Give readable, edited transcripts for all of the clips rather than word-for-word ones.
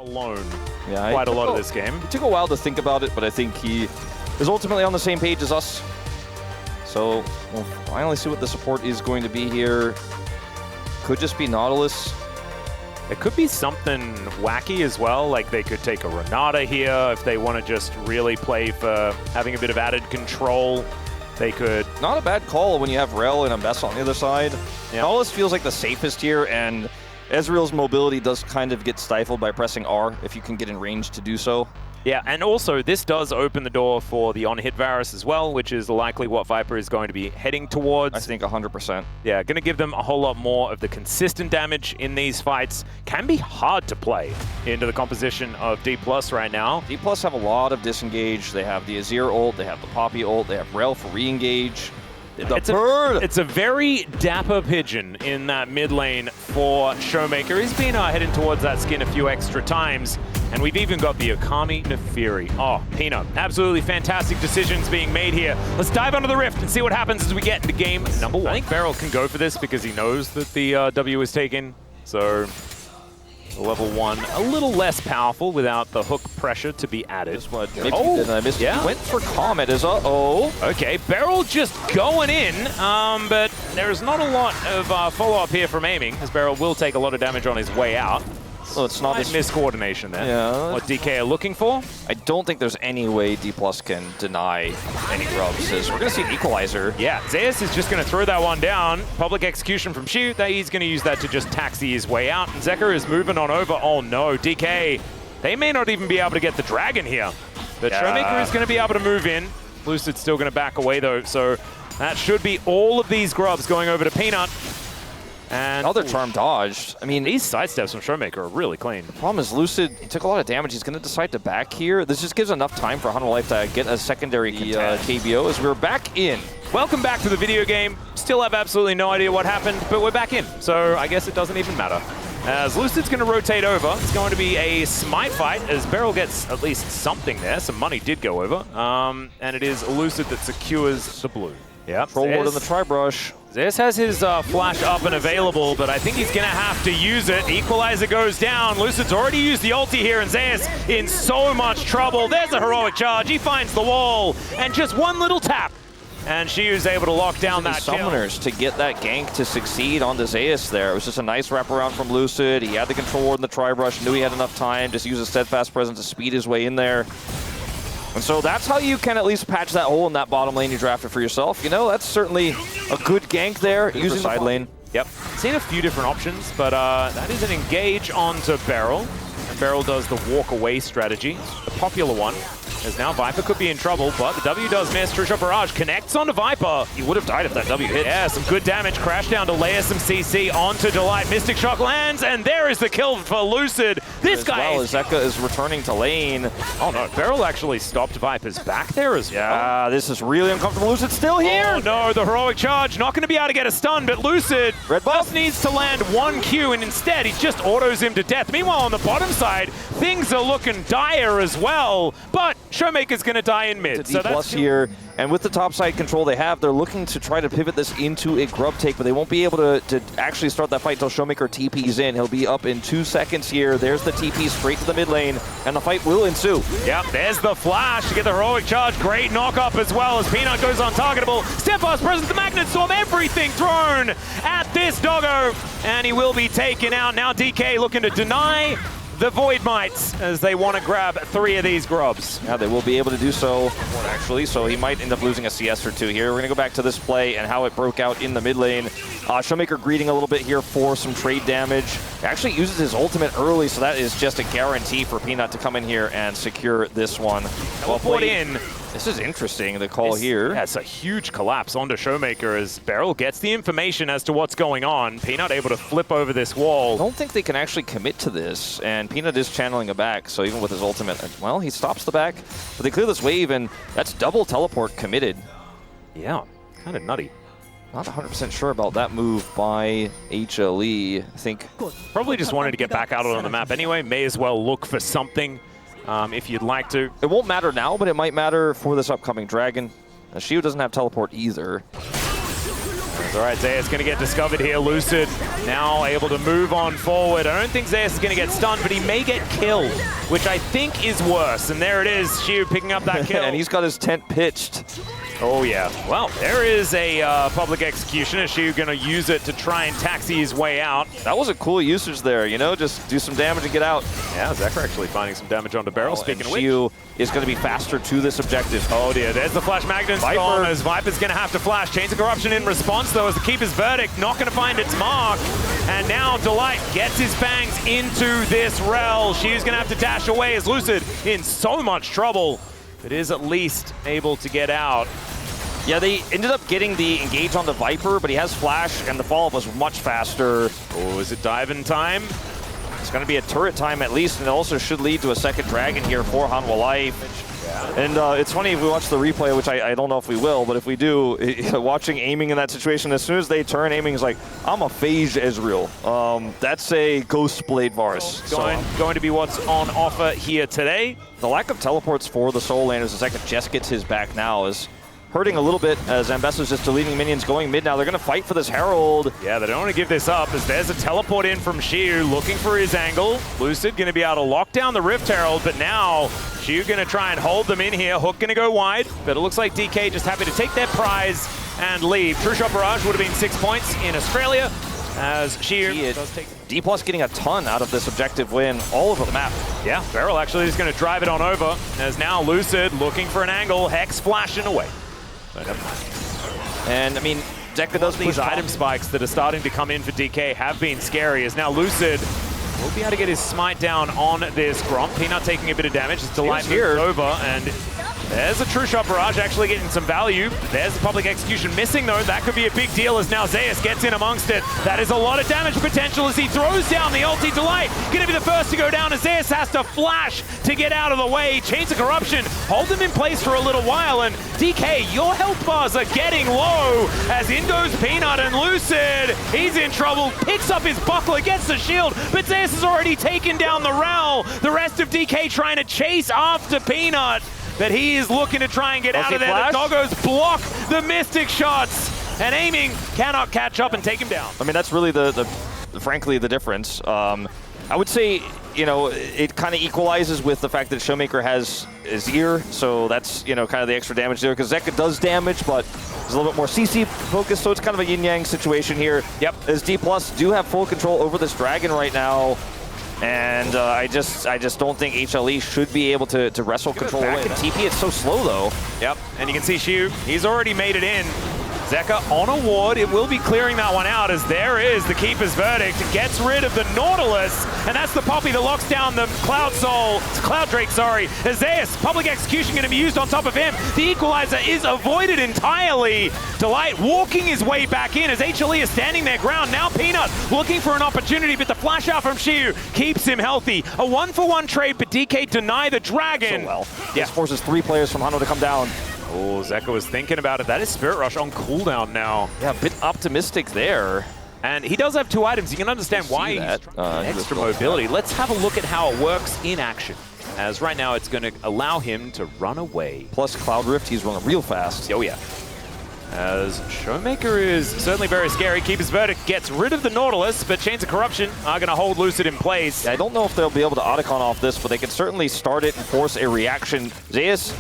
alone yeah, quite a lot of this game. It took a while to think about it, but I think he is ultimately on the same page as us. So we'll finally see what the support is going to be here. Could just be Nautilus. It could be something wacky as well, like they could take a Renata here if they want to just really play for having a bit of added control. They could... Not a bad call when you have Rel and Ambessa on the other side. Yeah. Nautilus feels like the safest here, and Ezreal's mobility does kind of get stifled by pressing R if you can get in range to do so. Yeah, and also this does open the door for the on-hit Varus as well, which is likely what Viper is going to be heading towards. I think 100%. Yeah, going to give them a whole lot more of the consistent damage in these fights. Can be hard to play into the composition of D+ right now. D+ have a lot of disengage. They have the Azir ult, they have the Poppy ult, they have Rel for re-engage. It's a very dapper pigeon in that mid lane for Showmaker. He's been heading towards that skin a few extra times. And we've even got the Okami Nefiri. Oh, Peanut. Absolutely fantastic decisions being made here. Let's dive under the rift and see what happens as we get into game number 1. I think Beryl can go for this because he knows that the W is taken. So level 1, a little less powerful without the hook pressure to be added. Maybe I missed. Yeah. He went for Comet as Okay, Beryl just going in, but there's not a lot of follow-up here from aiming, as Beryl will take a lot of damage on his way out. Well, it's not miscoordination there. Yeah. What DK are looking for? I don't think there's any way D+ can deny any grubs. We're going to see an equalizer. Yeah, Zeus is just going to throw that one down. Public execution from Shoot. He's going to use that to just taxi his way out. And Zeker is moving on over. Oh no, DK. They may not even be able to get the dragon here. The Showmaker is going to be able to move in. Lucid's still going to back away though. So that should be all of these grubs going over to Peanut. And another charm dodged. I mean, these sidesteps from Showmaker are really clean. The problem is Lucid, he took a lot of damage. He's going to decide to back here. This just gives enough time for Hunter Life to get a secondary KBO as we're back in. Welcome back to the video game. Still have absolutely no idea what happened, but we're back in. So I guess it doesn't even matter. As Lucid's going to rotate over, it's going to be a smite fight as Beryl gets at least something there. Some money did go over. And it is Lucid that secures the blue. Yeah, Troll Ward on the Tri-Brush. Zeus has his flash up and available, but I think he's going to have to use it. Equalizer goes down. Lucid's already used the ulti here, and Zeus in so much trouble. There's a heroic charge. He finds the wall, and just one little tap. And she was able to lock down that kill. Summoners to get that gank to succeed on the Zeus there. It was just a nice wraparound from Lucid. He had the control ward in the Tri-Brush, knew he had enough time, just use a steadfast presence to speed his way in there. And so that's how you can at least patch that hole in that bottom lane you drafted for yourself. You know, that's certainly a good gank there, using the side lane. Yep, seen a few different options, but that is an engage onto Beryl. And Beryl does the walk away strategy, the popular one. As now Viper could be in trouble, but the W does miss. Trisha Barrage connects onto Viper. He would have died if that W hit. Yeah, some good damage. Crash down to layer some CC onto Delight. Mystic Shock lands, and there is the kill for Lucid. This guy well, Zeka is returning to lane. Oh no, Beryl actually stopped Viper's back there as well. Yeah, this is really uncomfortable. Lucid's still here. Oh no, the heroic charge. Not going to be able to get a stun, but Lucid just needs to land one Q, and instead he just autos him to death. Meanwhile, on the bottom side, things are looking dire as well, but Showmaker's going to die in mid. So that's here, and with the top side control they have, they're looking to try to pivot this into a grub take, but they won't be able to actually start that fight until Showmaker TP's in. He'll be up in 2 seconds here. There's the TP straight to the mid lane, and the fight will ensue. Yep, there's the flash to get the heroic charge. Great knock up as well as Peanut goes untargetable. Steadfast presence, the Magnet Storm, everything thrown at this doggo, and he will be taken out. Now DK looking to deny the Void Mites as they want to grab 3 of these grubs. Yeah, they will be able to do so, actually, so he might end up losing a CS or 2 here. We're going to go back to this play and how it broke out in the mid lane. Showmaker greeting a little bit here for some trade damage. He actually uses his ultimate early, so that is just a guarantee for Peanut to come in here and secure this one. Well put in. This is interesting, the call here. Yeah, it's a huge collapse onto Showmaker as Beryl gets the information as to what's going on. Peanut able to flip over this wall. I don't think they can actually commit to this, and Peanut is channeling a back, so even with his ultimate, well, he stops the back, but they clear this wave, and that's double teleport committed. Yeah, kind of nutty. Not 100% sure about that move by HLE. I think probably just wanted to get back out on the map anyway. May as well look for something. If you'd like to. It won't matter now, but it might matter for this upcoming dragon. Shield doesn't have teleport either. All right, Zeus going to get discovered here. Lucid now able to move on forward. I don't think Zeus is going to get stunned, but he may get killed, which I think is worse. And there it is, Xiu picking up that kill. And he's got his tent pitched. Oh, yeah. Well, there is a public execution. Is Xiu going to use it to try and taxi his way out? That was a cool usage there, you know, just do some damage and get out. Yeah, Zekka actually finding some damage onto Barrel. Speaking of which, Xiu is going to be faster to this objective. Oh dear, there's the Flash Magnet Storm as Viper's going to have to flash. Chains of Corruption in response, though, as the Keeper's Verdict not going to find its mark. And now Delight gets his fangs into this Rel. Xiu's going to have to dash away as Lucid in so much trouble, but is at least able to get out. Yeah, they ended up getting the engage on the Viper, but he has Flash, and the follow-up was much faster. Oh, is it dive-in time? It's going to be a turret time at least, and it also should lead to a second Dragon here for Hanwha Life. Yeah. And it's funny if we watch the replay, which I don't know if we will, but if we do, watching aiming in that situation, as soon as they turn, aiming is like, I'm a phased Ezreal. That's a Ghost Blade Varus. Going to be what's on offer here today. The lack of teleports for the Soul Landers, as Zekka just gets his back now, is hurting a little bit as Ambessa's just deleting minions going mid now. They're going to fight for this Herald. Yeah, they don't want to give this up as there's a teleport in from Xiu looking for his angle. Lucid going to be able to lock down the Rift Herald, but now Xiu going to try and hold them in here. Hook going to go wide, but it looks like DK just happy to take their prize and leave. True Shot Barrage would have been 6 points in Australia as Xiu does take... D+ getting a ton out of this objective win all over the map. Yeah, Beryl actually is going to drive it on over as now Lucid looking for an angle. Hex flashing away. And I mean, Zekka does these item spikes that are starting to come in for DK have been scary, as now Lucid will be able to get his smite down on this Gromp. Peanut taking a bit of damage as Delight moves over, and there's a True Shot Barrage actually getting some value. There's the public execution missing though. That could be a big deal as now Zeus gets in amongst it. That is a lot of damage potential as he throws down the ulti. Delight gonna be the first to go down as Zeus has to flash to get out of the way. Chains of Corruption hold him in place for a little while, and DK, your health bars are getting low as in goes Peanut, and Lucid, he's in trouble, picks up his buckler, gets the shield, but Zeus has already taken down the Rel. The rest of DK trying to chase after Peanut, but he is looking to try and get out of there. The doggos block the Mystic shots, and aiming cannot catch up and take him down. I mean, that's really frankly the difference. I would say, you know, it kind of equalizes with the fact that Showmaker has his ear, so that's, you know, kind of the extra damage there, because Zekka does damage, but there's a little bit more CC focus, so it's kind of a yin-yang situation here. Yep, as D+ do have full control over this Dragon right now. And I just don't think HLE should be able to wrestle control away. TP, it's so slow though. Yep, and you can see Xiu, he's already made it in. Zekka on a ward, it will be clearing that one out as there is the Keeper's Verdict. Gets rid of the Nautilus, and that's the Poppy that locks down the Cloud Drake, sorry. Zeus, public execution gonna be used on top of him. The equalizer is avoided entirely. Delight walking his way back in as HLE is standing their ground. Now Peanut looking for an opportunity, but the flash out from Xiu keeps him healthy. A 1-for-1 trade, but DK deny the Dragon. So well. Yeah. This forces 3 players from Hanwha to come down. Oh, Zekka was thinking about it. That is Spirit Rush on cooldown now. Yeah, a bit optimistic there. And he does have 2 items. You can understand why he's extra mobility. Let's have a look at how it works in action. As right now, it's going to allow him to run away. Plus Cloud Rift, he's running real fast. Oh, yeah. As Showmaker is certainly very scary. Keeper's Verdict gets rid of the Nautilus, but Chains of Corruption are going to hold Lucid in place. I don't know if they'll be able to Otacon off this, but they can certainly start it and force a reaction. Zeus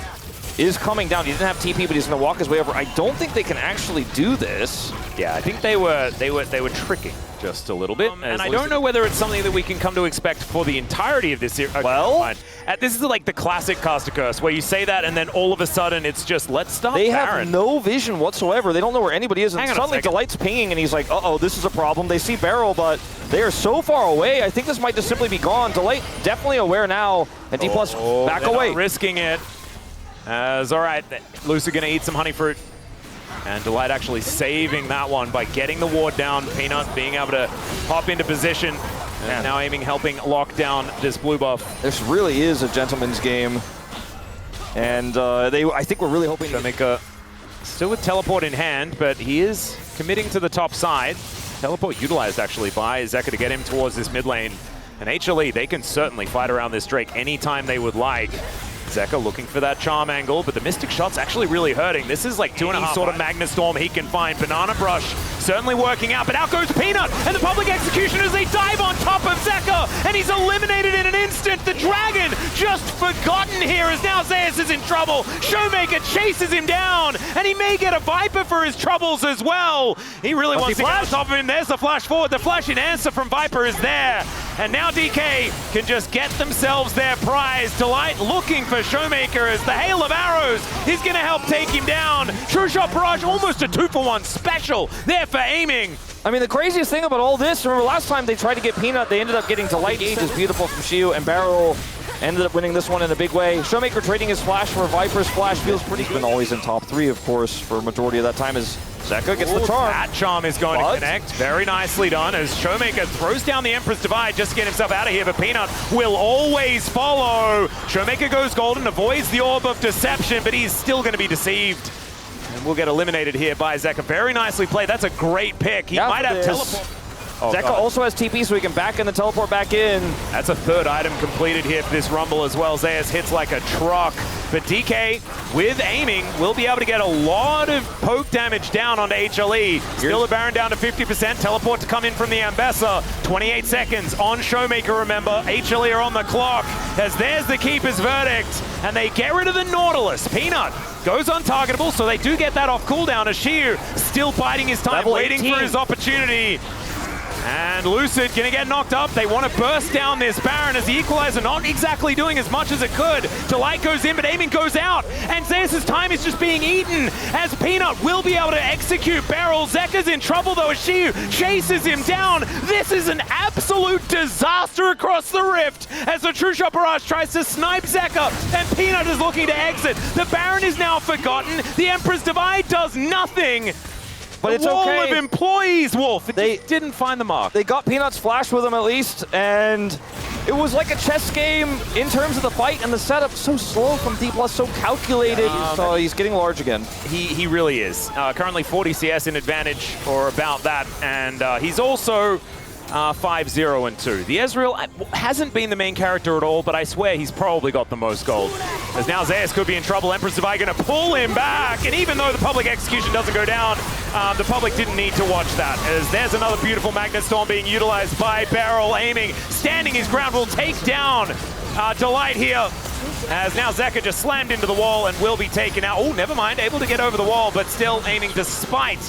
is coming down. He didn't have TP, but he's going to walk his way over. I don't think they can actually do this. Yeah, I think they were tricking just a little bit. And I don't know whether it's something that we can come to expect for the entirety of this series. Well, this is like the classic Caster Curse, where you say that and then all of a sudden it's just, let's stop They Baron. have no vision whatsoever. They don't know where anybody is. And suddenly Delight's pinging and he's like, uh-oh, this is a problem. They see Barrel, but they are so far away. I think this might just simply be gone. Delight definitely aware now. And D+ back away. Not risking it. As all right, Lucid gonna eat some honey fruit. And Delight actually saving that one by getting the ward down. Peanut being able to hop into position. And now aiming, helping lock down this blue buff. This really is a gentleman's game. And I think we're really hoping to make a... Still with teleport in hand, but he is committing to the top side. Teleport utilized actually by Zekka to get him towards this mid lane. And HLE, they can certainly fight around this Drake anytime they would like. Zeka looking for that charm angle, but the Mystic Shot's actually really hurting. This is like 2.5 sort of Magna Storm he can find. Banana Brush certainly working out, but out goes Peanut, and the public execution as they dive on top of Zeka, and he's eliminated in an instant. The Dragon just forgotten here as now Zeus is in trouble. Showmaker chases him down, and he may get a Viper for his troubles as well. He really wants to get on top of him. There's the flash forward. The flash in answer from Viper is there, and now DK can just get themselves their prize. Delight looking for Showmaker as the hail of arrows is going to help take him down. True Shot Barrage, almost a 2-for-1 special there for aiming. I mean, the craziest thing about all this, remember last time they tried to get Peanut, they ended up getting Delight Gauge is beautiful from Shiu, and Barrel ended up winning this one in a big way. Showmaker trading his flash for Viper's flash feels pretty good. Always in top 3, of course, for a majority of that time as Zeka gets the charm. That charm is going to connect. Very nicely done as Showmaker throws down the Emperor's Divide just to get himself out of here, but Peanut will always follow. Showmaker goes golden, avoids the Orb of Deception, but he's still going to be deceived. And we'll get eliminated here by Zeka. Very nicely played. That's a great pick. He might have teleport. Zeka also has TP, so he can back in and teleport back in. That's a third item completed here for this Rumble as well. Zeus hits like a truck. But DK, with aiming, will be able to get a lot of poke damage down onto HLE. Still a Baron down to 50%. Teleport to come in from the Ambessa. 28 seconds on Showmaker, remember. HLE are on the clock as there's the Keeper's verdict. And they get rid of the Nautilus. Peanut goes untargetable, so they do get that off cooldown as Shiu still biding his time, waiting for his opportunity. And Lucid gonna get knocked up. They want to burst down this Baron as the Equalizer not exactly doing as much as it could. Delight goes in, but aiming goes out. And Zeus' time is just being eaten as Peanut will be able to execute Barrel. Zeka's in trouble though as Shiu chases him down. This is an absolute disaster across the rift as the True Shot Barrage tries to snipe Zeka and Peanut is looking to exit. The Baron is now forgotten. The Emperor's Divide does nothing. But it's okay. Wall of employees, Wolf. They just didn't find the mark. They got Peanut's flash with them at least, and it was like a chess game in terms of the fight and the setup. So slow from D+, so calculated. So he's getting large again. He really is. Currently 40 CS in advantage, or about that, and he's also 5-0-2. The Ezreal hasn't been the main character at all, but I swear he's probably got the most gold. As now Zeus could be in trouble. Empress Divide going to pull him back, and even though the public execution doesn't go down, the public didn't need to watch that, as there's another beautiful Magnet Storm being utilized by Barrel, aiming, standing his ground, will take down Delight here. As now Zeka just slammed into the wall and will be taken out. Oh, never mind, able to get over the wall, but still aiming despite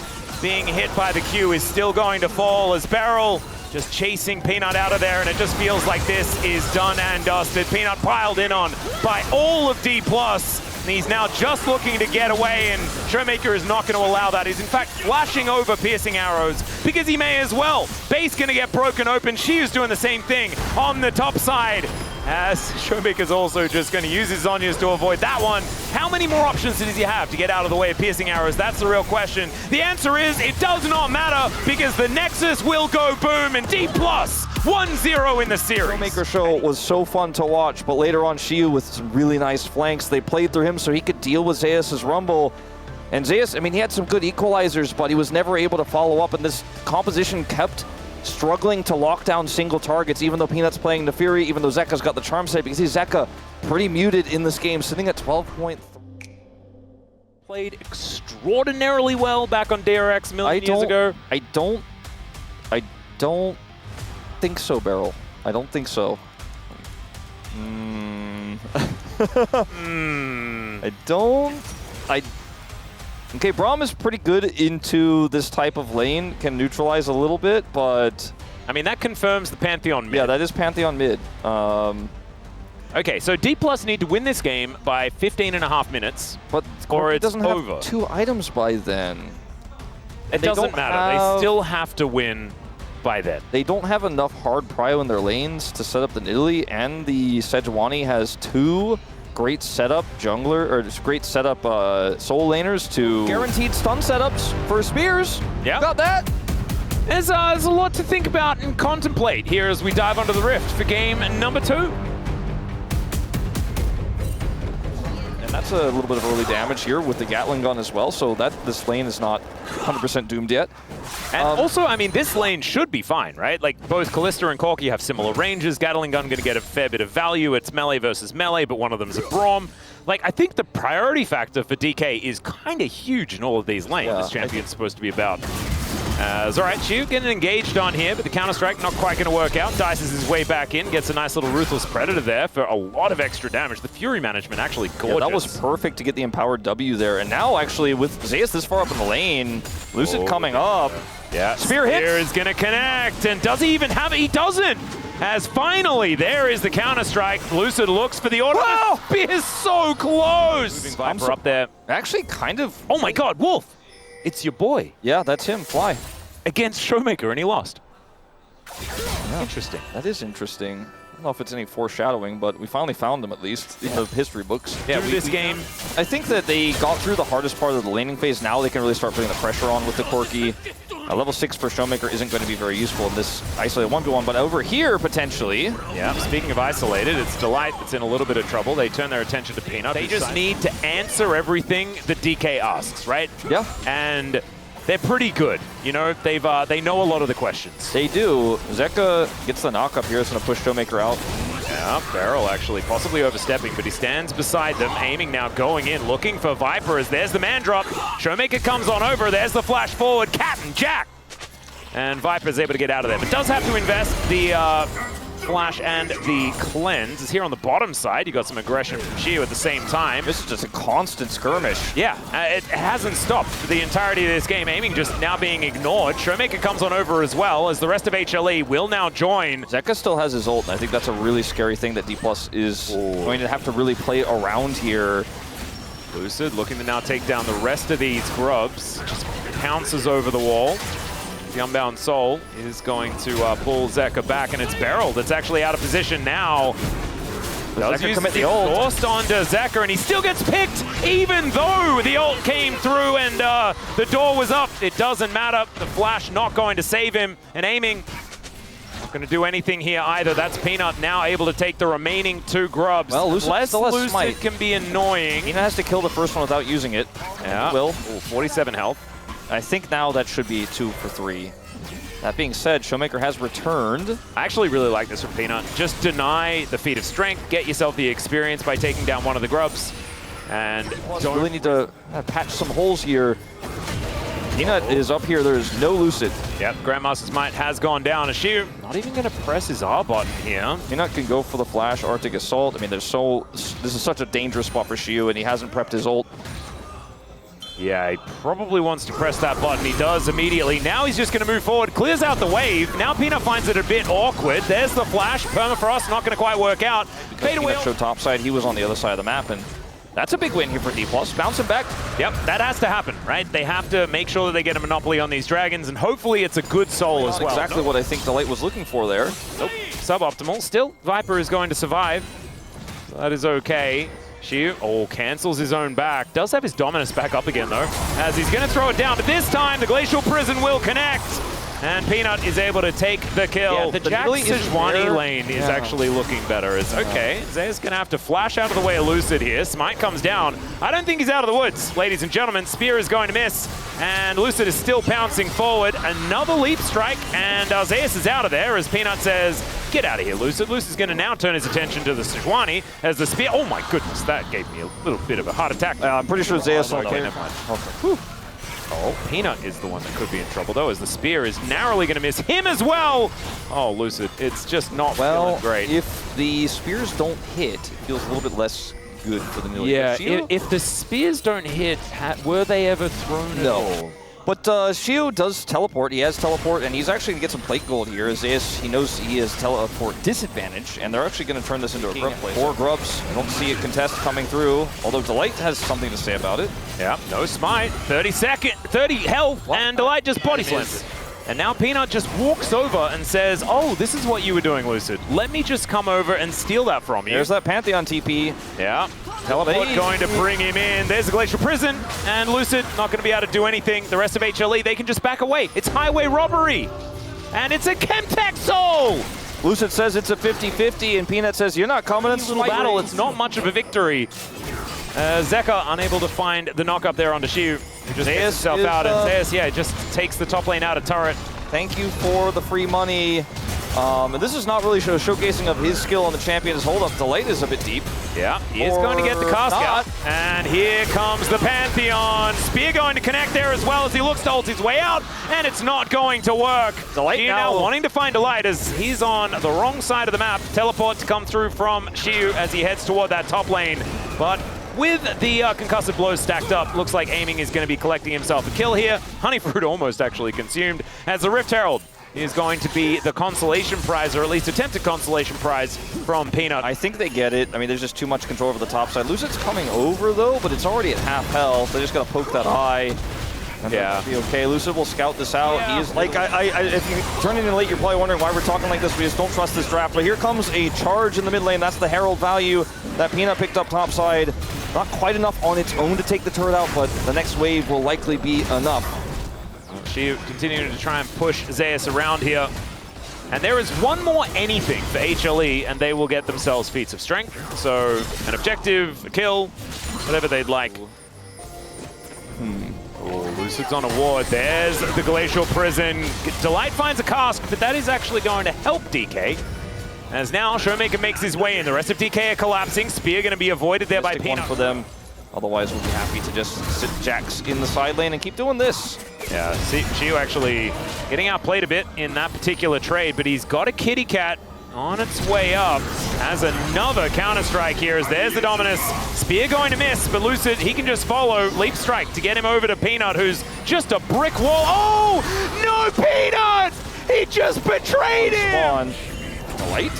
being hit by the Q is still going to fall as Barrel just chasing Peanut out of there, and it just feels like this is done and dusted. Peanut piled in on by all of D+, and he's now just looking to get away, and Showmaker is not going to allow that. He's in fact flashing over piercing arrows because he may as well. Base going to get broken open. Shiu's doing the same thing on the top side, as Showmaker's also just going to use his Zhonya's to avoid that one. How many more options does he have to get out of the way of piercing arrows? That's the real question. The answer is it does not matter because the Nexus will go boom, and D+, 1-0 in the series. Showmaker show was so fun to watch, but later on Shiu with some really nice flanks. They played through him so he could deal with Zeus' Rumble. And Zeus, I mean, he had some good equalizers, but he was never able to follow up, and this composition kept struggling to lock down single targets, even though Peanut's playing the Fury, even though Zeka's got the charm set, because he's Zeka pretty muted in this game, sitting at 12.3. Played extraordinarily well back on DRX a million years ago. I don't think so, Barrel. I don't think so. Okay, Braum is pretty good into this type of lane, can neutralize a little bit, but... I mean, that confirms the Pantheon mid. Yeah, that is Pantheon mid. Okay, so D+ need to win this game by 15.5 minutes, but or it's doesn't over. Have 2 items by then. It doesn't matter. They still have to win by then. They don't have enough hard prio in their lanes to set up the Nidalee, and the Sejuani has 2 great setup jungler, or just great setup soul laners to guaranteed stun setups for spears. Yeah, got that. There's a lot to think about and contemplate here as we dive onto the Rift for game number 2. That's a little bit of early damage here with the Gatling gun as well, so that this lane is not 100% doomed yet. And also, I mean, this lane should be fine, right? Like, both Kalista and Corki have similar ranges. Gatling gun going to get a fair bit of value. It's melee versus melee, but one of them's a Braum. Like, I think the priority factor for DK is kind of huge in all of these lanes. This champion's supposed to be about. All right, Shu getting engaged on here, but the counter-strike not quite going to work out. Dices his way back in, gets a nice little Ruthless Predator there for a lot of extra damage. The Fury management actually gorgeous. Yeah, that was perfect to get the empowered W there. And now, actually, with Zeus this far up in the lane, Lucid coming up. Yeah, Spear hits. Spear is going to connect, and does he even have it? He doesn't! As finally, there is the counter-strike. Lucid looks for the auto. Wow! Spear is so close! Moving Viper up there. Actually, kind of. Oh my god, Wolf! It's your boy. Yeah, that's him. Fly. Against Showmaker, and he lost. Yeah. Interesting. That is interesting. I don't know if it's any foreshadowing, but we finally found him at least in the history books. Yeah, this game. I think that they got through the hardest part of the laning phase. Now they can really start putting the pressure on with the Corki. Level 6 for Showmaker isn't going to be very useful in this isolated 1v1, but over here, potentially. Yeah, speaking of isolated, it's Delight that's in a little bit of trouble. They turn their attention to Peanut. They just need to answer everything that DK asks, right? Yeah. And they're pretty good. You know, they know a lot of the questions. They do. Zeka gets the knock up here. It's going to push Showmaker out. Yeah, Barrel actually possibly overstepping, but he stands beside them, aiming now, going in, looking for Viper as there's the man drop. Showmaker comes on over, there's the flash forward, Cat and Jack. And Viper's able to get out of there, but does have to invest the flash and the cleanse. Is here on the bottom side. You got some aggression from Shio at the same time. This is just a constant skirmish. Yeah, it hasn't stopped for the entirety of this game. Aiming just now being ignored. Showmaker comes on over as well, as the rest of HLE will now join. Zeka still has his ult, and I think that's a really scary thing that D+ is going to have to really play around here. Lucid looking to now take down the rest of these grubs. Just pounces over the wall. The Unbound Soul is going to pull Zeka back, and it's Beryl that's actually out of position now. Does Zeka use commit the the ult. exhaust onto Zeka, and he still gets picked, even though the ult came through and the door was up. It doesn't matter. The flash not going to save him, and aiming not going to do anything here either. That's Peanut now able to take the remaining 2 grubs. Well, Lucid Lucid can be annoying. Peanut has to kill the first one without using it. Yeah. Will. 47 health. I think now that should be 2 for 3. That being said, Showmaker has returned. I actually really like this from Peanut. Just deny the feat of strength, get yourself the experience by taking down one of the grubs, and Don't really need to patch some holes here. Peanut is up here. There's no Lucid. Yep, Grandmaster's Might has gone down. Ashu not even going to press his R button here. Peanut can go for the flash, Arctic Assault. I mean, this is such a dangerous spot for Shiu, and he hasn't prepped his ult. Yeah, he probably wants to press that button. He does immediately. Now he's just going to move forward, clears out the wave. Now Peanut finds it a bit awkward. There's the flash. Permafrost not going to quite work out. Because Peanut showed topside, he was on the other side of the map, and that's a big win here for D+. Bouncing back. Yep, that has to happen, right? They have to make sure that they get a monopoly on these dragons, and hopefully it's a good soul as well. Exactly what I think Delight was looking for there. Nope, suboptimal. Still, Viper is going to survive. So that is okay. Shiu, cancels his own back. Does have his dominance back up again, though, as he's going to throw it down. But this time, the Glacial Prison will connect. And Peanut is able to take the kill. Yeah, the Jack Sejuani lane is actually looking better. It's okay. Zay's going to have to flash out of the way of Lucid here. Smite comes down. I don't think he's out of the woods, ladies and gentlemen. Spear is going to miss. And Lucid is still pouncing forward. Another leap strike. And Zeus is out of there as Peanut says, get out of here, Lucid. Lucid's going to now turn his attention to the Sejuani as the spear. Oh my goodness, that gave me a little bit of a heart attack. I'm pretty sure Zeus never mind. Okay. Peanut is the one that could be in trouble, though, as the spear is narrowly going to miss him as well. Oh, Lucid, it's just not feeling great. If the spears don't hit, it feels a little bit less good for the melee. Yeah, if the spears don't hit, were they ever thrown at all? But Shio does teleport. He has teleport, and he's actually going to get some plate gold here. Zeus, he knows he has teleport disadvantage, and they're actually going to turn this into a grub play. 4 grubs. I don't see a contest coming through, although Delight has something to say about it. Yeah, no smite. 30 health, and Delight just body slams it. And now Peanut just walks over and says, oh, this is what you were doing, Lucid. Let me just come over and steal that from you. There's that Pantheon TP. Yeah. Teleport going to bring him in. There's the Glacial Prison. And Lucid not going to be able to do anything. The rest of HLE, they can just back away. It's highway robbery. And it's a Chemtech Soul. Lucid says it's a 50-50, and Peanut says, you're not coming in little battle. It's not much of a victory. Zeka unable to find the knock up there onto Xiu, who just gets himself out. And Zeus, yeah, just takes the top lane out of turret. Thank you for the free money. And this is not really showcasing of his skill on the champion. His hold-up Delight is a bit deep. Yeah, he is going to get the cast out. And here comes the Pantheon. Spear going to connect there as well as he looks to ult his way out, and it's not going to work. Delight now wanting to find Delight as he's on the wrong side of the map. Teleport to come through from Xiu as he heads toward that top lane. But with the concussive blows stacked up, looks like Aiming is going to be collecting himself a kill here. Honeyfruit almost actually consumed as the Rift Herald is going to be the consolation prize, or at least attempted consolation prize from Peanut. I think they get it. I mean, there's just too much control over the top side. Lucid's coming over, though, but it's already at half health. They just got to poke that eye. And yeah. Be okay. Lucid will scout this out. Yeah. He is like, if you turn in late, you're probably wondering why we're talking like this. We just don't trust this draft. But here comes a charge in the mid lane. That's the Herald value that Peanut picked up top side. Not quite enough on its own to take the turret out, but the next wave will likely be enough. She continuing to try and push Zeus around here. And there is one more anything for HLE, and they will get themselves feats of strength. So an objective, a kill, whatever they'd like. Oh, Lucid's on a ward. There's the Glacial Prison. Delight finds a cask, but that is actually going to help DK. As now Showmaker makes his way in. The rest of DK are collapsing. Spear going to be avoided there by Peanut. For them. Otherwise, we'll be happy to just sit Jax in the side lane and keep doing this. Yeah, Xiu actually getting outplayed a bit in that particular trade, but he's got a kitty cat on its way up. Has another counter-strike here as there's the Dominus. Spear going to miss, but Lucid, he can just follow Leap Strike to get him over to Peanut, who's just a brick wall. Oh, no, Peanut! He just betrayed him! Light.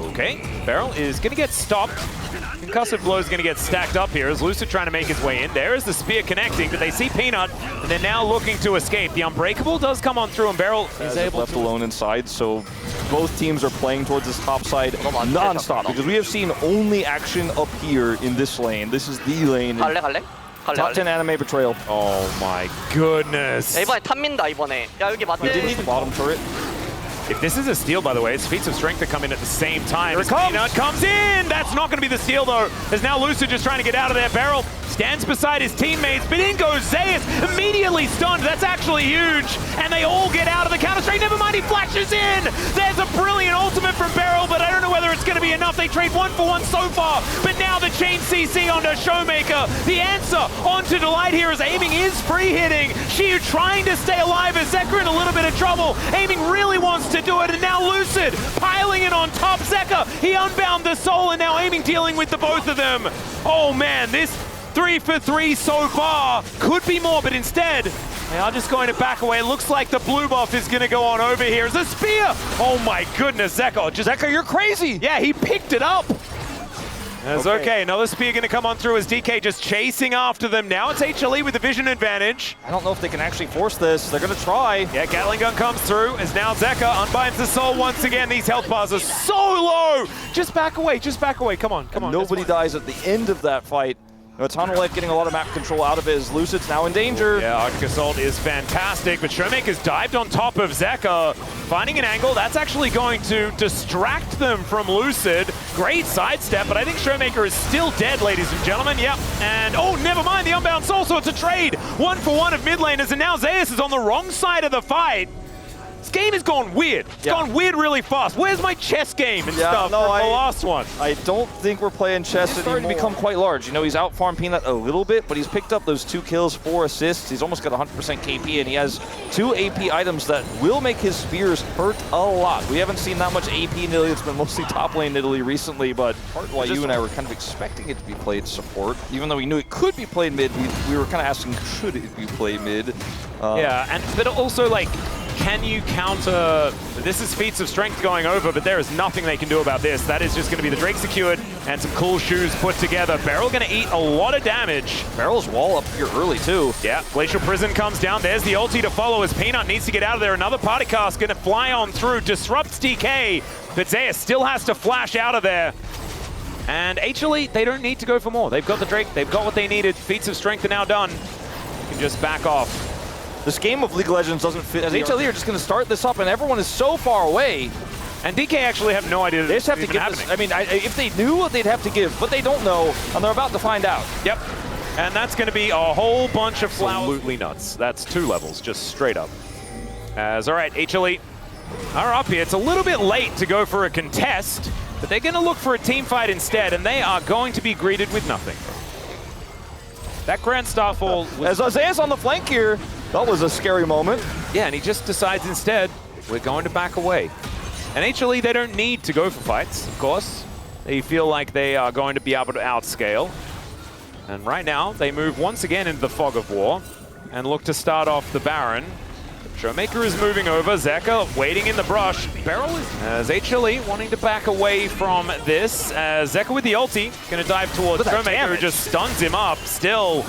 Okay, Beryl is going to get stopped. Concussive blow is going to get stacked up here as Lucid trying to make his way in. There is the spear connecting, but they see Peanut, and they're now looking to escape. The Unbreakable does come on through, and Beryl is able left alone inside, so both teams are playing towards this top side non-stop, because we have seen only action up here in this lane. This is the lane. Top 10 anime betrayal. Oh my goodness. 이번에 탑 민다 이번에. 야 여기 맞대. We didn't need the bottom turret. If this is a steal, by the way, it's feats of strength that come in at the same time. Here it comes. Peanut comes in! That's not going to be the steal, though, as now Lucid just trying to get out of there. Beryl stands beside his teammates, but in goes Zeus, immediately stunned. That's actually huge. And they all get out of the counter-strike. Never mind, he flashes in! There's a brilliant ultimate from Beryl, but I don't know whether it's going to be enough. They trade 1-for-1 so far, but now the chain CC onto Showmaker. The answer onto Delight here is Aiming is free-hitting. Xiu trying to stay alive as Zeka in a little bit of trouble. Aiming really wants to do it, and now Lucid piling it on top. Zeka, he unbound the soul, and now Aiming dealing with the both of them. Oh man, this 3-for-3 so far could be more, but instead they are just going to back away. It looks like the blue buff is going to go on over here. As a spear! Oh my goodness, Zeka, Zeka, you're crazy! Yeah, he picked it up! That's okay. Another spear going to come on through as DK just chasing after them. Now it's HLE with the vision advantage. I don't know if they can actually force this. They're going to try. Yeah, Gatling gun comes through as now Zeka unbinds the soul once again. These health bars are so low. Just back away, just back away. Come on, come on. Nobody dies at the end of that fight. Tunnel Life getting a lot of map control out of it as Lucid's now in danger. Yeah, Arctic Assault is fantastic, but Showmaker's dived on top of Zeka, finding an angle. That's actually going to distract them from Lucid. Great sidestep, but I think Showmaker is still dead, ladies and gentlemen. Yep, and oh, never mind the unbound soul, so it's a trade. 1-for-1 of mid laners, and now Zeus is on the wrong side of the fight. This game has gone weird. It's gone weird really fast. Where's my chess game and stuff from the last one? I don't think we're playing chess anymore. He's starting to become quite large. You know, he's out-farmed Peanut a little bit, but he's picked up those 2 kills, 4 assists. He's almost got 100% KP, and he has 2 AP items that will make his spears hurt a lot. We haven't seen that much AP in Italy. It's been mostly top lane Italy recently, but part why you and I were kind of expecting it to be played support, even though we knew it could be played mid, we were kind of asking, should it be played mid? Yeah, but also, like, can you counter? This is feats of strength going over, but there is nothing they can do about this. That is just going to be the Drake secured and some cool shoes put together. Beryl going to eat a lot of damage. Beryl's wall up here early too. Yeah, Glacial Prison comes down. There's the ulti to follow as Peanut needs to get out of there. Another party cast going to fly on through, disrupts DK, but Zeus still has to flash out of there. And HLE, they don't need to go for more. They've got the Drake, they've got what they needed. Feats of strength are now done. You can just back off. This game of League of Legends doesn't fit. As HLE are just going to start this up, and everyone is so far away. And DK actually have no idea They just have to give this. I mean, if they knew, they'd have to give, but they don't know, and they're about to find out. Yep. And that's going to be a whole bunch of flowers. Absolutely nuts. That's 2 levels, just straight up. All right, HLE are up here. It's a little bit late to go for a contest, but they're going to look for a team fight instead, and they are going to be greeted with nothing. That Grand Starfall was... As Isaiah's on the flank here, that was a scary moment. Yeah, and he just decides instead, we're going to back away. And HLE, they don't need to go for fights, of course. They feel like they are going to be able to outscale. And right now, they move once again into the fog of war and look to start off the Baron. Showmaker is moving over. Zeka waiting in the brush. Beryl is as HLE wanting to back away from this. Zeka with the ulti, going to dive towards Showmaker, who just stuns him up. Still,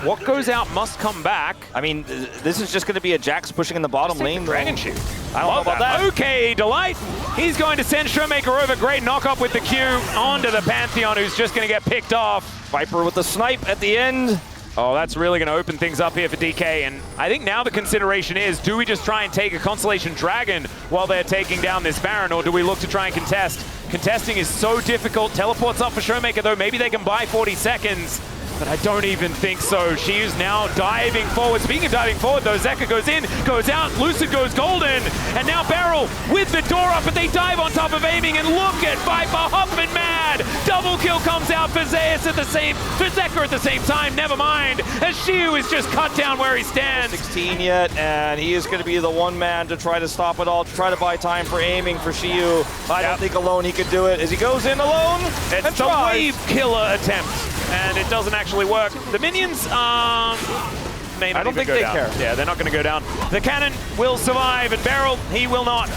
what goes out must come back. I mean, this is just going to be a Jax pushing in the bottom lane. Dragon Shoot. I don't know about that. Okay, Delight. He's going to send Showmaker over. Great knock up with the Q onto the Pantheon, who's just going to get picked off. Viper with the snipe at the end. Oh, that's really going to open things up here for DK, and I think now the consideration is, do we just try and take a Constellation Dragon while they're taking down this Baron, or do we look to try and contest? Contesting is so difficult. Teleports up for Showmaker, though. Maybe they can buy 40 seconds, but I don't even think so. She is now diving forward. Speaking of diving forward, though, Zeka goes in, goes out, Lucid goes golden, and now Beryl with the door up, but they dive on top of aiming, and look at Viper huffing mad! Double kill comes out for Zeus for Zeka at the same time, never mind, as Shiu is just cut down where he stands. 16 yet, and he is going to be the one man to try to stop it all, to try to buy time for aiming for Shiu. I don't think alone he could do it, as he goes in alone It's a wave killer attempt, and it doesn't actually work. The minions, may not I don't think they care. Yeah, they're not going to go down. The cannon will survive, and Beryl, he will not.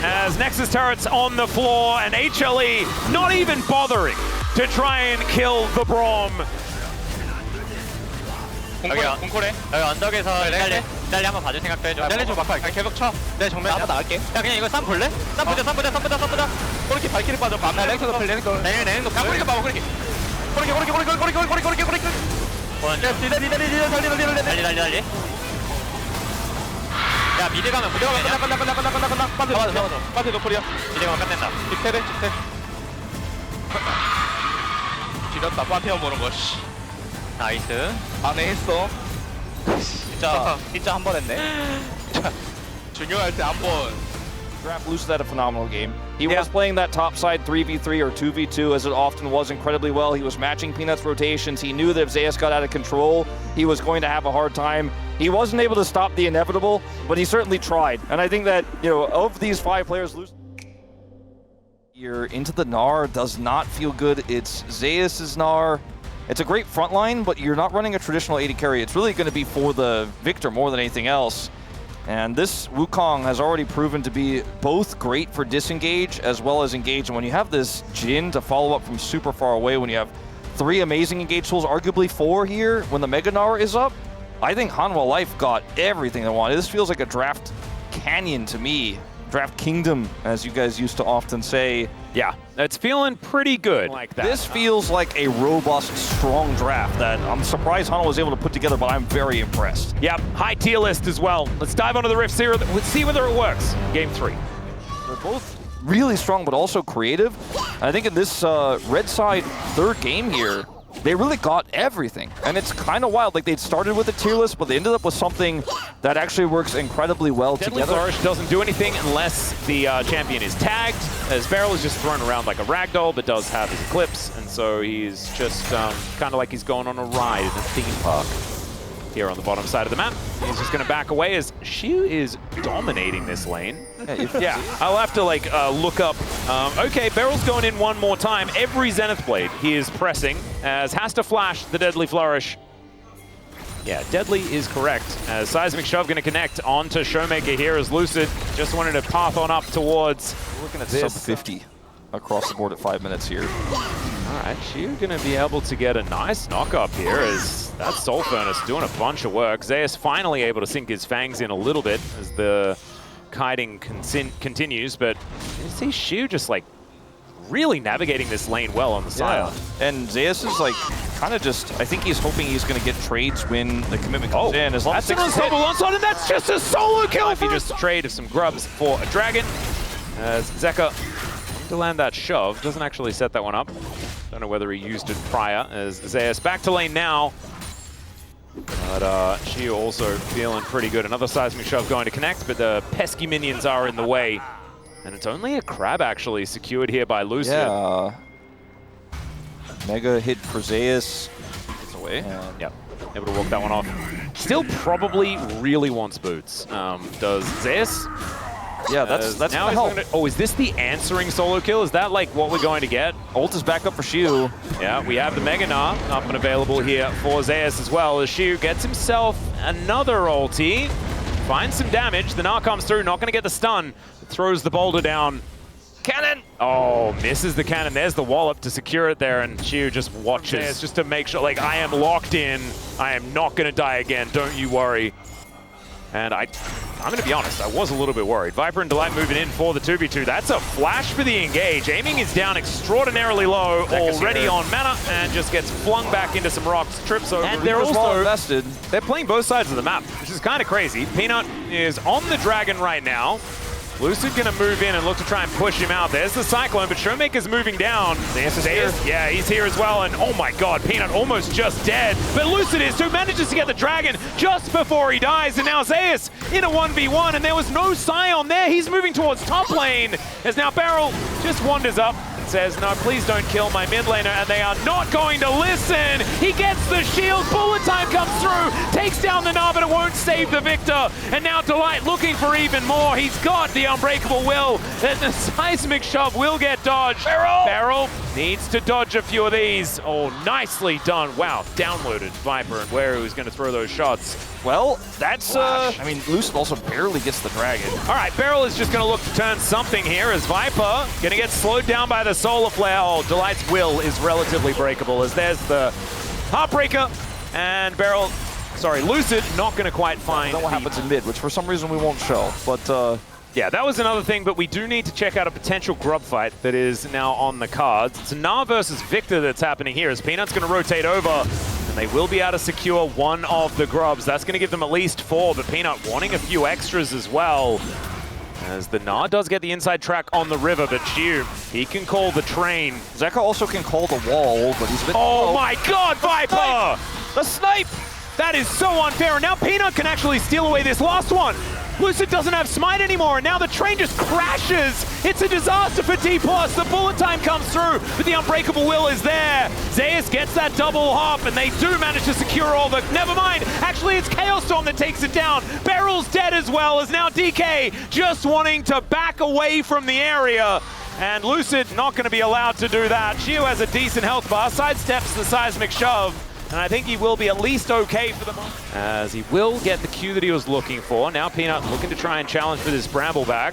As Nexus turrets on the floor, and HLE not even bothering to try and kill the Braum. 공콜해. 여기 언덕에서 딸리 한번 봐줄 생각도 해줘. 딸리 좀 막아. 계속 쳐. 내 정면 나도 나갈게. 야 그냥 이거 쌈 볼래? 쌈 보자. 그렇게 발키리 빠져. 랭크도 플 랭크도. 랭크도. 야 그렇게 봐봐 그렇게. 그렇게. 달리. 야 미드 가면 끝나. 빠져 노플이야. 미드 가면 끝낸다. 집태래. 지렸다. 빠테온 보는 거. 나이스. 안에 했어. 진짜 한 번 했네. 중요할 때 한 번. Draft Lucid had a phenomenal game. He was playing that top side 3v3 or 2v2 as it often was incredibly well. He was matching Peanut's rotations. He knew that if Zeus got out of control, he was going to have a hard time. He wasn't able to stop the inevitable, but he certainly tried. And I think that, you know, of these 5 players, Lucid here into the Gnar does not feel good. It's Zeus's Gnar. It's a great front line, but you're not running a traditional AD carry. It's really going to be for the Victor more than anything else. And this Wukong has already proven to be both great for disengage as well as engage. And when you have this Jhin to follow up from super far away, when you have 3 amazing engage tools, arguably 4 here, when the Mega Gnar is up, I think Hanwha Life got everything they wanted. This feels like a draft canyon to me. Draft kingdom, as you guys used to often say. Yeah, it's feeling pretty good like that. This feels like a robust, strong draft that I'm surprised Hanwha was able to put together, but I'm very impressed. Yep, high tier list as well. Let's dive onto the Rifts here. Let's see whether it works. Game 3. They're both really strong, but also creative. And I think in this red side 3rd game here, they really got everything. And it's kind of wild. Like, they'd started with a tier list, but they ended up with something that actually works incredibly well Deadly together. Flourish doesn't do anything unless the champion is tagged, as Beryl is just thrown around like a ragdoll, but does have his Eclipse, and so he's just kind of like he's going on a ride in a theme park. Here on the bottom side of the map, he's just going to back away as Shiu is dominating this lane. Yeah, I'll have to like look up. Okay, Beryl's going in one more time. Every Zenith Blade he is pressing, as has to flash the Deadly Flourish. Yeah, Deadly is correct. As Seismic Shove going to connect onto Showmaker here as Lucid just wanted to path on up towards. We're looking at sub 50 across the board at 5 minutes here. All right, Shiu going to be able to get a nice knock up here as that Soul Furnace doing a bunch of work. Zeus finally able to sink his fangs in a little bit as the kiting continues, but you see Shiu just like really navigating this lane well on the side. And Zeus is like kind of just, I think he's hoping he's going to get trades when the commitment comes in. As long as that's an unstoppable onslaught, and that's just a solo kill. If he just trade some grubs for a dragon. As Zeka to land that shove, doesn't actually set that one up. Don't know whether he used it prior, as Zeus back to lane now. But Shiu also feeling pretty good. Another seismic shove going to connect, but the pesky minions are in the way. And it's only a crab actually secured here by Lucid. Yeah. Mega hit for Zeus. It's away. Yep. Able to walk that one off. Still probably really wants boots. Does Zeus? Yeah, that's now gonna help. oh, is this the answering solo kill? Is that like what we're going to get? Ult is back up for Shiu. Yeah, we have the Mega Gnar up and available here for Zeus as well, as Shiu gets himself another ulti. Finds some damage. The Gnar comes through, not going to get the stun. Throws the boulder down. Cannon! Oh, misses the cannon. There's the wallop to secure it there, and Shiu just watches just to make sure, like, I am locked in. I am not going to die again. Don't you worry. And I'm going to be honest, I was a little bit worried. Viper and Delight moving in for the 2v2. That's a flash for the engage. Aiming is down extraordinarily low, already on mana, and just gets flung back into some rocks, trips over. And they're also invested. They're playing both sides of the map, which is kind of crazy. Peanut is on the dragon right now. Lucid gonna move in and look to try and push him out. There's the Cyclone, but Showmaker's moving down. Zeus is here. Yeah, he's here as well, and oh my god, Peanut almost just dead. But Lucid is too, manages to get the dragon just before he dies, and now Zeus in a 1v1, and there was no Scion there. He's moving towards top lane, as now Beryl just wanders up and says, no, please don't kill my mid laner, and they are not going to listen. He gets the shield, bullet time comes through, takes down the Gnar, but it won't save the victor. And now Delight looking for even more. He's got the unbreakable will, and the seismic shove will get dodged. Beryl needs to dodge a few of these. Oh, nicely done. Wow, downloaded Viper and where he was going to throw those shots. Well, that's, I mean, Lucid also barely gets the dragon. All right, Beryl is just going to look to turn something here as Viper going to get slowed down by the Solar Flare. Oh, Delight's will is relatively breakable as there's the Heartbreaker, and Beryl, sorry, Lucid not going to quite find what happens in mid, which for some reason we won't show, but yeah, that was another thing, but we do need to check out a potential grub fight that is now on the cards. It's Gnar versus Victor that's happening here, as Peanut's going to rotate over, and they will be able to secure one of the grubs. That's going to give them at least 4, but Peanut wanting a few extras as well. As the Gnar does get the inside track on the river, but Shiu, he can call the train. Zeka also can call the wall, but he's a bit... Oh my god, Viper! The snipe! That is so unfair, and now Peanut can actually steal away this last one. Lucid doesn't have Smite anymore, and now the train just crashes. It's a disaster for D+. The bullet time comes through, but the unbreakable will is there. Zeus gets that double hop, and they do manage to secure all the... Never mind, actually it's Chaos Storm that takes it down. Beryl's dead as well, as now DK just wanting to back away from the area. And Lucid not going to be allowed to do that. Shiu has a decent health bar, sidesteps the seismic shove. And I think he will be at least okay for the moment, as he will get the Q that he was looking for. Now Peanut looking to try and challenge for this Brambleback.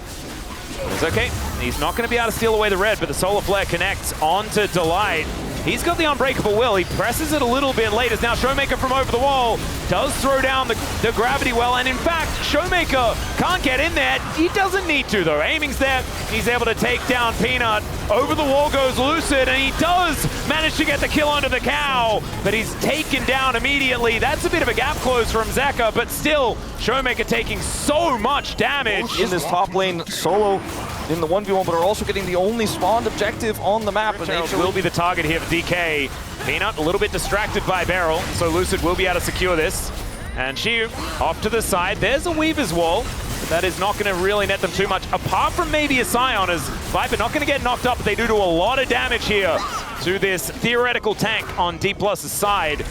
It's okay. He's not going to be able to steal away the red, but the Solar Flare connects onto Delight. He's got the unbreakable will. He presses it a little bit late as now Showmaker from over the wall does throw down the gravity well, and in fact, Showmaker can't get in there. He doesn't need to though. Aiming's there. He's able to take down Peanut. Over the wall goes Lucid, and he does manage to get the kill onto the cow, but he's taken down immediately. That's a bit of a gap close from Zeka, but still, Showmaker taking so much damage. In this top lane solo in the 1v1, but are also getting the only spawned objective on the map. And HLE will be the target here for DK. Peanut a little bit distracted by Beryl, so Lucid will be able to secure this. And Shiu off to the side. There's a Weaver's Wall, but that is not going to really net them too much, apart from maybe a Scion, as Viper not going to get knocked up, but they do a lot of damage here to this theoretical tank on D+'s side.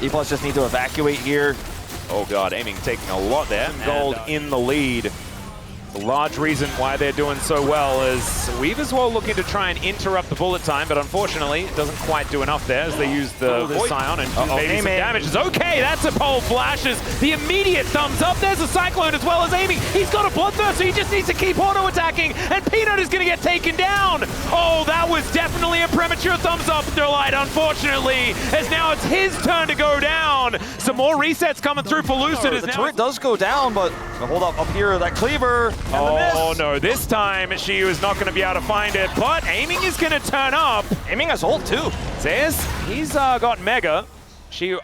D+ just need to evacuate here. Oh god, Aiming taking a lot there. Gold in the lead. The large reason why they're doing so well is Weaver's Wall looking to try and interrupt the bullet time, but unfortunately it doesn't quite do enough there as they use the Scion and do maybe some damage. It's okay, that's a pole flashes. The immediate thumbs up. There's a Cyclone as well as Aiming. He's got a Bloodthirst, so he just needs to keep auto-attacking, and Peanut is going to get taken down. Oh, that was definitely a premature thumbs up, Delight, unfortunately, as now it's his turn to go down. Some more resets coming through for Lucid. The turret does go down, but hold up here, that cleaver. Oh no, this time Shiu is not going to be able to find it, but Aiming is going to turn up. Aiming has ult too. Zeus, he's got Mega. Shiu,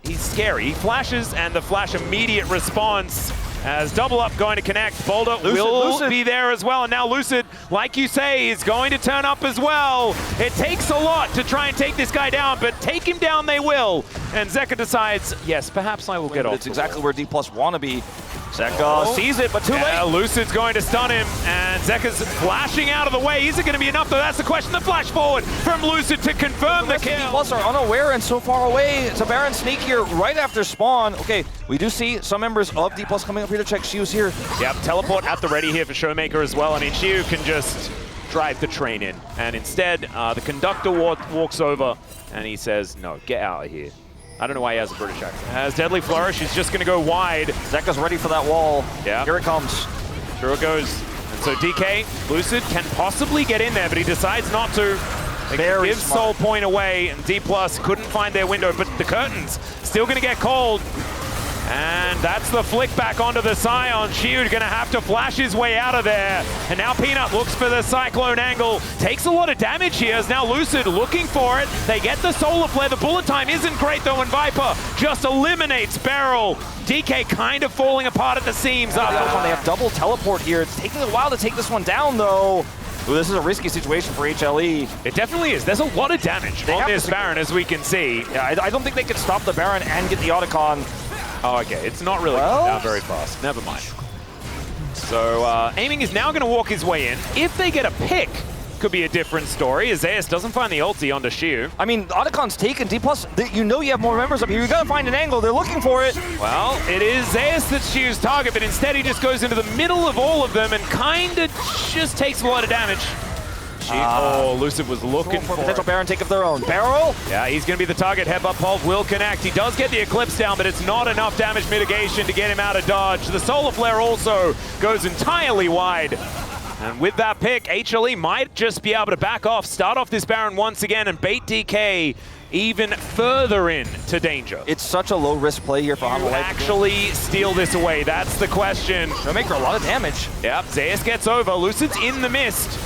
he's scary. He flashes, and the flash immediate response As double up going to connect, Boulder will be there as well, and now Lucid, like you say, is going to turn up as well. It takes a lot to try and take this guy down, but take him down they will. And Zeka decides, yes, perhaps I will get off. It's exactly where D+ want to be. Zeka sees it, but too late. Lucid's going to stun him, and Zeka's flashing out of the way. Is it going to be enough, though? That's the question. The flash forward from Lucid to confirm the kill. D+ are unaware and so far away. It's a Baron sneak here right after spawn. Okay, we do see some members of D+ coming up here to check. Shiu's here. Yep, teleport at the ready here for Showmaker as well. I mean, Shiu can just drive the train in, and instead, the conductor walks over, and he says, no, get out of here. I don't know why he has a British accent. As Deadly Flourish is just going to go wide. Zeka's ready for that wall. Yeah. Here it comes. Here it goes. And so DK, Lucid can possibly get in there, but he decides not to. They give Soul Point away, and D+ couldn't find their window, but the curtains still going to get cold. And that's the flick back onto the Scion. Shiu gonna have to flash his way out of there. And now Peanut looks for the Cyclone angle. Takes a lot of damage here as now Lucid looking for it. They get the Solar Flare. The bullet time isn't great though, and Viper just eliminates Beryl. DK kind of falling apart at the seams. They have double teleport here. It's taking a while to take this one down though. Ooh, this is a risky situation for HLE. It definitely is. There's a lot of damage on this Baron, as we can see. Yeah, I don't think they could stop the Baron and get the Otacon. Oh, okay. It's not really coming down very fast. Never mind. So, Aiming is now going to walk his way in. If they get a pick, could be a different story. As Zeus doesn't find the ulti onto Shiu. I mean, Otacon's taken. D+, you know you have more members up here. You got to find an angle. They're looking for it. Well, it is Zeus that's Shiu's target, but instead he just goes into the middle of all of them and kind of just takes a lot of damage. Oh, Lucid was looking for potential Baron take of their own. Beryl? Yeah, he's going to be the target. Headbutt Pulp will connect. He does get the Eclipse down, but it's not enough damage mitigation to get him out of dodge. The Solar Flare also goes entirely wide. And with that pick, HLE might just be able to back off, start off this Baron once again, and bait DK even further into danger. It's such a low-risk play here for Hanwha Life. Actually steal this away, that's the question. They'll make her a lot of damage. Yep, Zeus gets over. Lucid's in the mist.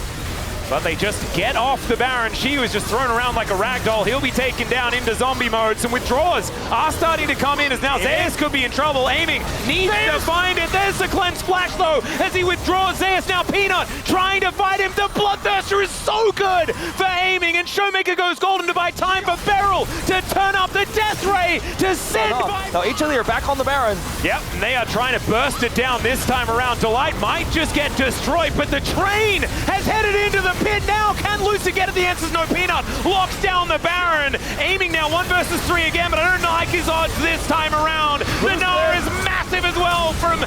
But they just get off the Baron. She was just thrown around like a ragdoll. He'll be taken down into zombie mode. Some withdrawals are starting to come in as now Zeus could be in trouble. Aiming needs to find it. There's the cleanse flash though as he withdraws Zeus. Now Peanut trying to fight him. The Bloodthirster is so good for Aiming, and Showmaker goes golden to buy time for Beryl to turn up the Death Ray to send Now HLE are back on the Baron. Yep, and they are trying to burst it down this time around. Delight might just get destroyed, but the train has headed into the pit now. Can Lucid get at the answers? No. Peanut locks down the Baron. Aiming now 1 versus 3 again, but I don't like his odds this time around. The Nara is massive as well from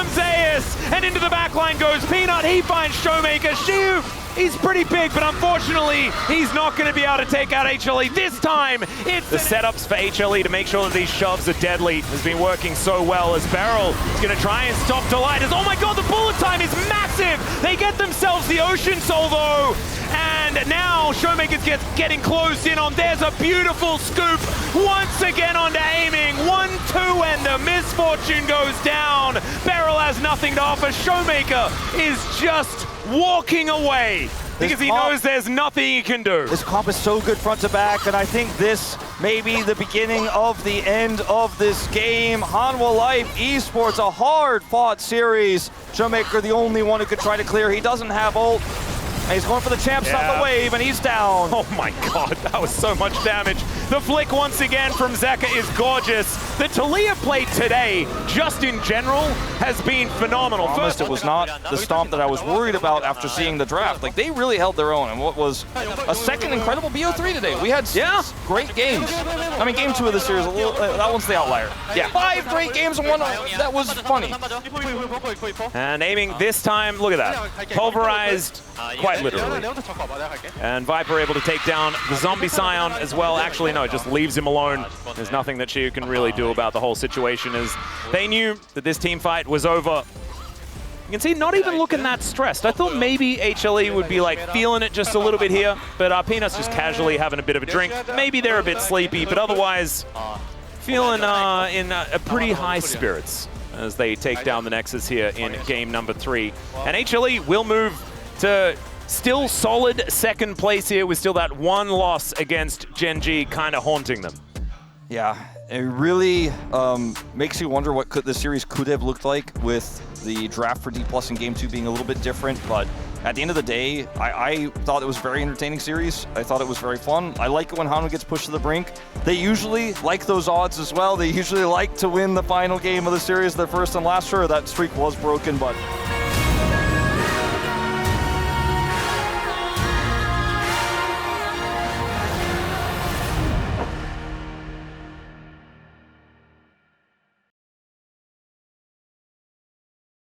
Zeus, and into the backline goes Peanut. He finds Showmaker. Shiu, he's pretty big, but unfortunately, he's not going to be able to take out HLE. This time, it's the setups for HLE to make sure that these shoves are deadly has been working so well as Beryl is going to try and stop Delight. Oh my god, the bullet time is massive! They get themselves the Ocean Soul though, and now Showmaker's getting close in on. There's a beautiful scoop once again onto Aiming. 1-2, and the misfortune goes down. Beryl has nothing to offer. Showmaker is just walking away because he knows there's nothing he can do. This comp is so good front to back, and I think this may be the beginning of the end of this game. Hanwha Life Esports, a hard-fought series. Showmaker, the only one who could try to clear. He doesn't have ult. And he's going for the champ, stop the wave, and he's down. Oh my god, that was so much damage. The flick once again from Zeka is gorgeous. The Taliyah play today, just in general, has been phenomenal. First, it was not the stomp that I was worried about after seeing the draft. Like, they really held their own, and what was a second incredible BO3 today. We had great games. I mean, game 2 of the series, a little, that one's the outlier. Yeah, 5 great games and one that was funny. And Aiming this time, look at that. Pulverized, quite literally. And Viper able to take down the zombie Scion as well. Actually, no, it just leaves him alone. There's nothing that Shiu can really do about the whole situation, as they knew that this team fight was over. You can see not even looking that stressed. I thought maybe HLE would be like feeling it just a little bit here, but Peanut's just casually having a bit of a drink. Maybe they're a bit sleepy, but otherwise feeling in a pretty high spirits as they take down the Nexus here in game number 3. And HLE will move to still solid second place here with still that one loss against Gen G kind of haunting them. Yeah, It really makes you wonder what the series could have looked like with the draft for D+ in Game 2 being a little bit different, but at the end of the day, I thought it was a very entertaining series. I thought it was very fun. I like it when Hanwha gets pushed to the brink. They usually like those odds as well. They usually like to win the final game of the series, their first and last. Sure, that streak was broken, but